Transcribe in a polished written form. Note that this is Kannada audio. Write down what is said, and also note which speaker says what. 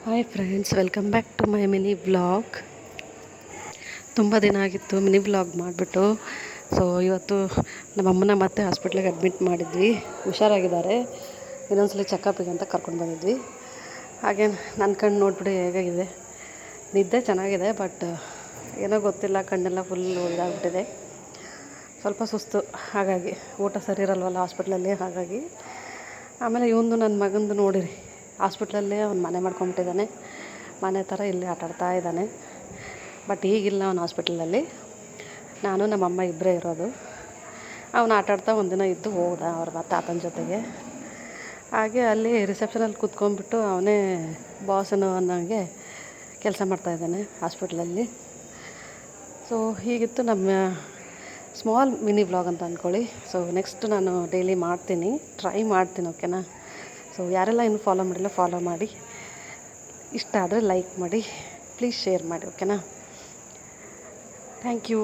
Speaker 1: Hi friends, welcome back to my mini vlog. ತುಂಬ ದಿನ ಆಗಿತ್ತು ಮಿನಿ ವ್ಲಾಗ್ ಮಾಡಿಬಿಟ್ಟು. ಸೊ ಇವತ್ತು ನಮ್ಮಮ್ಮನ ಮತ್ತೆ ಹಾಸ್ಪಿಟ್ಲಿಗೆ ಅಡ್ಮಿಟ್ ಮಾಡಿದ್ವಿ. ಹುಷಾರಾಗಿದ್ದಾರೆ, ಇನ್ನೊಂದ್ಸಲ ಚೆಕಪ್ಪಿಗೆ ಅಂತ ಕರ್ಕೊಂಡು ಬಂದಿದ್ವಿ. ಹಾಗೆ ನನ್ನ ಕಣ್ಣು ನೋಡ್ಬಿಟ್ಟು ಹೇಗಾಗಿದೆ. ನಿದ್ದೆ ಚೆನ್ನಾಗಿದೆ, ಬಟ್ ಏನೋ ಗೊತ್ತಿಲ್ಲ, ಕಣ್ಣೆಲ್ಲ ಫುಲ್ಲು ಇದಾಗ್ಬಿಟ್ಟಿದೆ. ಸ್ವಲ್ಪ ಸುಸ್ತು, ಹಾಗಾಗಿ ಊಟ ಸರಿ ಇರಲ್ವಲ್ಲ ಹಾಸ್ಪಿಟ್ಲಲ್ಲಿ, ಹಾಗಾಗಿ. ಆಮೇಲೆ ಇವನು ನನ್ನ ಮಗಂದು ನೋಡಿರಿ, ಹಾಸ್ಪಿಟ್ಲಲ್ಲೇ ಅವ್ನು ಮನೆ ಮಾಡ್ಕೊಂಬಿಟ್ಟಿದ್ದಾನೆ. ಮನೆ ಥರ ಇಲ್ಲಿ ಆಟಾಡ್ತಾ ಇದ್ದಾನೆ. ಬಟ್ ಈಗಿಲ್ಲ ಅವನು ಹಾಸ್ಪಿಟ್ಲಲ್ಲಿ. ನಾನು ನಮ್ಮಮ್ಮ ಇಬ್ಬರೇ ಇರೋದು. ಅವನು ಆಟಾಡ್ತಾ ಒಂದಿನ ಇದ್ದು ಹೋದ ಅವ್ರ ತಾತನ ಜೊತೆಗೆ. ಹಾಗೆ ಅಲ್ಲಿ ರಿಸೆಪ್ಷನಲ್ಲಿ ಕೂತ್ಕೊಂಡ್ಬಿಟ್ಟು ಅವನೇ ಬಾಸನು ಅನ್ನೋಂಗೆ ಕೆಲಸ ಮಾಡ್ತಾಯಿದ್ದಾನೆ ಹಾಸ್ಪಿಟ್ಲಲ್ಲಿ. ಸೊ ಹೀಗಿತ್ತು ನಮ್ಮ ಸ್ಮಾಲ್ ಮಿನಿ ವ್ಲಾಗ್ ಅಂತ ಅಂದ್ಕೊಳ್ಳಿ. ಸೊ ನೆಕ್ಸ್ಟ್ ನಾನು ಡೈಲಿ ಟ್ರೈ ಮಾಡ್ತೀನಿ, ಓಕೆನಾ. ಸೊ ಯಾರೆಲ್ಲ ಇನ್ನೂ ಫಾಲೋ ಮಾಡಿಲ್ಲ, ಫಾಲೋ ಮಾಡಿ. ಇಷ್ಟ ಆದರೆ ಲೈಕ್ ಮಾಡಿ, ಪ್ಲೀಸ್ ಶೇರ್ ಮಾಡಿ, ಓಕೆನಾ. Thank you.